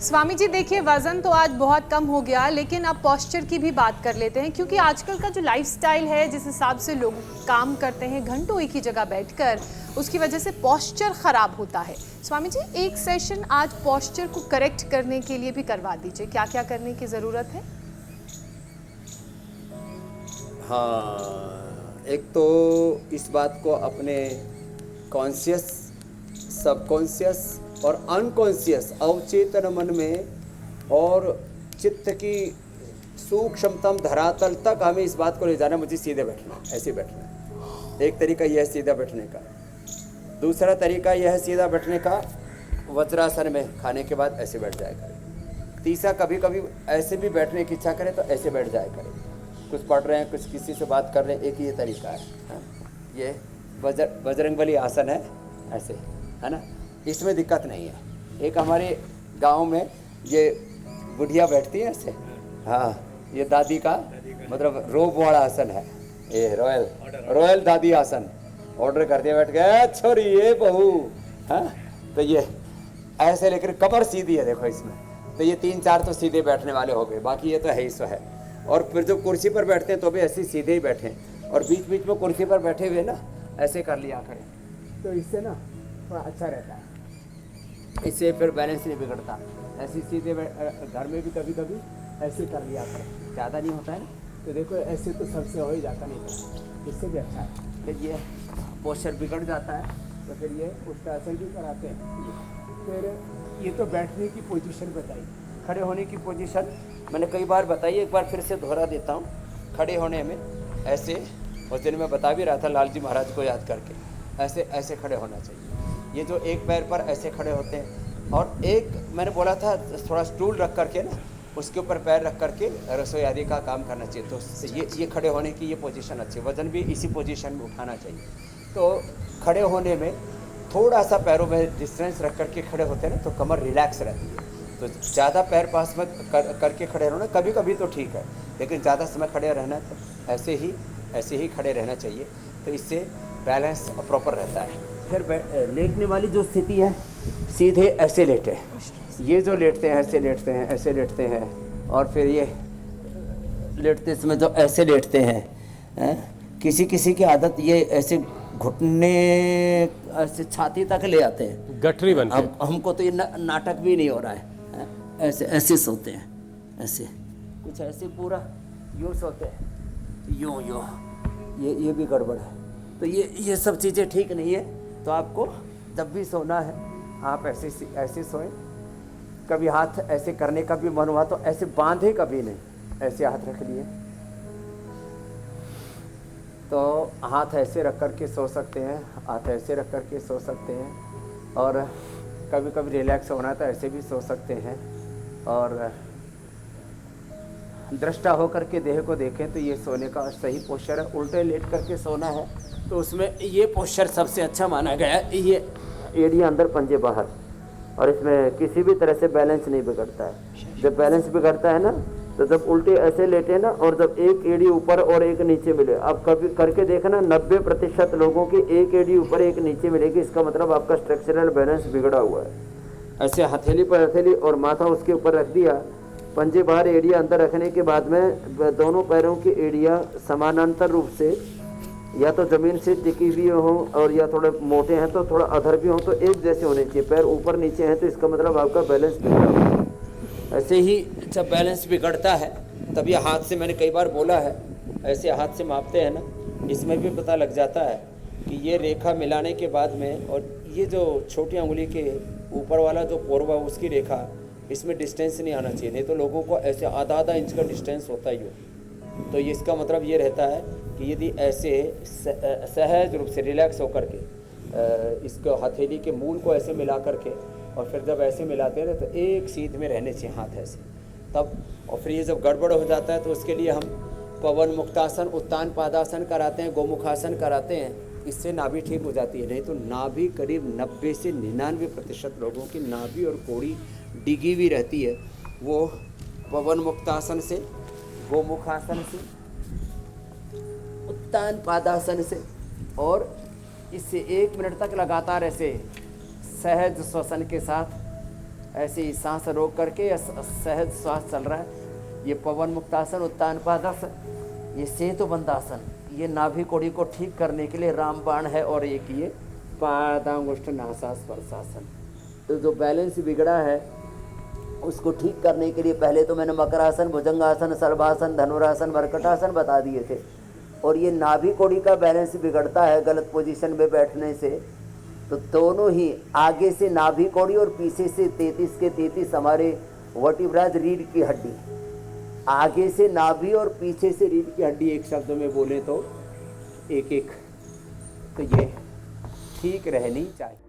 स्वामी जी देखिए, वजन तो आज बहुत कम हो गया, लेकिन अब पोस्चर की भी बात कर लेते हैं, क्योंकि आजकल का जो लाइफस्टाइल है, जिस हिसाब से लोग काम करते हैं घंटों एक ही जगह बैठकर, उसकी वजह से पोस्चर खराब होता है। स्वामी जी, एक सेशन आज पोस्चर को करेक्ट करने के लिए भी करवा दीजिए, क्या क्या करने की ज़रूरत है? हाँ, एक तो इस बात को अपने कॉन्शियस, सबकॉन्शियस और अनकॉन्शियस अवचेतन मन में और चित्त की सूक्ष्मतम धरातल तक हमें इस बात को ले जाना। मुझे सीधे बैठना, ऐसे बैठना है। एक तरीका यह है सीधा बैठने का। दूसरा तरीका यह है सीधा बैठने का वज्रासन में, खाने के बाद ऐसे बैठ जाया करें। तीसरा, कभी कभी ऐसे भी बैठने की इच्छा करें तो ऐसे बैठ जाया करें। कुछ पढ़ रहे हैं, कुछ किसी से बात कर रहे हैं, एक ही ये तरीका है। ये बजरंगबली आसन है, ऐसे, है ना। इसमें दिक्कत नहीं है। एक हमारे गांव में ये बुढ़िया बैठती है ऐसे, हाँ, ये दादी का मतलब रोब वाला आसन है, ये रॉयल दादी आसन। ऑर्डर कर दिया, बैठ गए छोरी ये बहू, हाँ। तो ये ऐसे लेकर कमर सीधी है, देखो इसमें। तो ये 3-4 तो सीधे बैठने वाले हो गए, बाकी ये तो है ही सो है। और फिर जब कुर्सी पर बैठते हैं तो भी ऐसे सीधे ही बैठे, और बीच बीच में कुर्सी पर बैठे हुए ना ऐसे कर लिया करें, तो इससे ना थोड़ा अच्छा रहता है। इससे फिर बैलेंस नहीं बिगड़ता। ऐसे सीधे घर में भी कभी कभी ऐसे कर लिया करें, ज़्यादा नहीं होता है ना। तो देखो ऐसे तो सबसे हो ही जाता नहीं, इससे भी अच्छा है। फिर ये पोस्चर बिगड़ जाता है तो फिर ये उत्तासन भी कराते हैं। फिर ये तो बैठने की पोजीशन बताई, खड़े होने की पोजीशन मैंने कई बार बताई, एक बार फिर से दोहरा देता हूँ। खड़े होने में ऐसे, उस दिन मैं बता भी रहा था लाल जी महाराज को याद करके, ऐसे ऐसे खड़े होना चाहिए। ये जो एक पैर पर ऐसे खड़े होते हैं, और एक मैंने बोला था थोड़ा स्टूल रख करके ना, उसके ऊपर पैर रख करके रसोई आदि का काम करना चाहिए। तो ये खड़े होने की ये पोजीशन अच्छी, वजन भी इसी पोजीशन में उठाना चाहिए। तो खड़े होने में थोड़ा सा पैरों में डिस्टेंस रख करके खड़े होते हैं ना, तो कमर रिलैक्स रहती है। तो ज़्यादा पैर पास में करके खड़े रहना, कभी कभी तो ठीक है, लेकिन ज़्यादा समय खड़े रहना तो ऐसे ही खड़े रहना चाहिए। तो इससे बैलेंस प्रॉपर रहता है। फिर लेटने वाली जो स्थिति है, सीधे ऐसे लेटे, ये जो लेटते हैं ऐसे लेटते हैं, ऐसे लेटते हैं, और फिर ये लेटते समय जो ऐसे लेटते हैं, किसी किसी की आदत ये ऐसे घुटने ऐसे छाती तक ले आते हैं, गठरी बन के। अब हमको तो ये नाटक भी नहीं हो रहा है। ऐसे ऐसे सोते हैं, ऐसे कुछ ऐसे पूरा यूँ सोते हैं, यूँ ये भी गड़बड़ है। तो ये सब चीज़ें ठीक नहीं है। तो आपको जब भी सोना है आप ऐसे सोएं। कभी हाथ ऐसे करने का भी मन हुआ तो ऐसे बांधे कभी नहीं, ऐसे हाथ रख लिए, तो हाथ ऐसे रख कर के सो सकते हैं, हाथ ऐसे रख कर के सो सकते हैं। और कभी कभी रिलैक्स होना है तो ऐसे भी सो सकते हैं। और दृष्टा होकर के देह को देखें तो ये सोने का सही पोस्चर है। उल्टे लेट करके सोना है तो उसमें ये पोस्चर सबसे अच्छा माना गया है। ये एड़ियाँ अंदर, पंजे बाहर, और इसमें किसी भी तरह से बैलेंस नहीं बिगड़ता है। जब बैलेंस बिगड़ता है ना, तो जब उल्टे ऐसे लेटे ना, और जब एक एड़ी ऊपर और एक नीचे मिले, आप कभी करके देखना 90% लोगों की एक एड़ी ऊपर एक नीचे मिलेगी, इसका मतलब आपका स्ट्रक्चरल बैलेंस बिगड़ा हुआ है। ऐसे हथेली पर हथेली और माथा उसके ऊपर रख दिया, पंजे बाहर, एड़ियाँ अंदर रखने के बाद में दोनों पैरों की एड़ियाँ समानांतर रूप से या तो ज़मीन से टिकी हुई हो, और या थोड़े मोटे हैं तो थोड़ा अधर भी हो, तो एक जैसे होने चाहिए। पैर ऊपर नीचे हैं तो इसका मतलब आपका बैलेंस बिगड़ा हुआ है। ऐसे ही जब बैलेंस बिगड़ता है तब ये हाथ से, मैंने कई बार बोला है, ऐसे हाथ से मापते हैं ना, इसमें भी पता लग जाता है कि ये रेखा मिलाने के बाद में, और ये जो छोटी उंगली के ऊपर वाला जो पोरवा उसकी रेखा, इसमें डिस्टेंस नहीं आना चाहिए, नहीं तो लोगों को ऐसे आधा इंच का डिस्टेंस होता ही हो। तो इसका मतलब ये रहता है कि यदि ऐसे सहज रूप से रिलैक्स होकर के इसको हथेली के मूल को ऐसे मिला करके, और फिर जब ऐसे मिलाते हैं तो एक सीध में रहने चाहिए हाथ ऐसे, तब। और फिर ये जब गड़बड़ हो जाता है तो उसके लिए हम पवन मुक्तासन, उत्तान पादासन कराते हैं, गोमुखासन कराते हैं। इससे नाभि ठीक हो जाती है। नहीं तो नाभि करीब 90 से 99% लोगों की नाभि और कोड़ी डिगी हुई रहती है। वो पवन मुक्तासन से, गोमुखासन से, उत्तान पादासन से, और इससे 1 मिनट तक लगातार ऐसे सहज श्वसन के साथ ऐसे ही सांस रोक करके सहज श्वास चल रहा है। ये पवन मुक्तासन, उत्तान पादासन, ये सेतु बंदासन, ये नाभि कोड़ी को ठीक करने के लिए रामबाण है। और एक ये पादांगुष्ठ नासास्पर्शासन। तो जो बैलेंस बिगड़ा है उसको ठीक करने के लिए पहले तो मैंने मकरासन, भुजंगासन, सर्वासन, धनुरासन, मरकटासन बता दिए थे। और ये नाभि कोड़ी का बैलेंस बिगड़ता है गलत पोजीशन में बैठने से, तो दोनों ही आगे से नाभि कोड़ी और पीछे से 33 के 33 हमारे वर्टिब्राज रीढ़ की हड्डी, आगे से नाभि और पीछे से रीढ़ की हड्डी एक शब्द में बोले तो एक एक, तो ये ठीक रहनी चाहिए।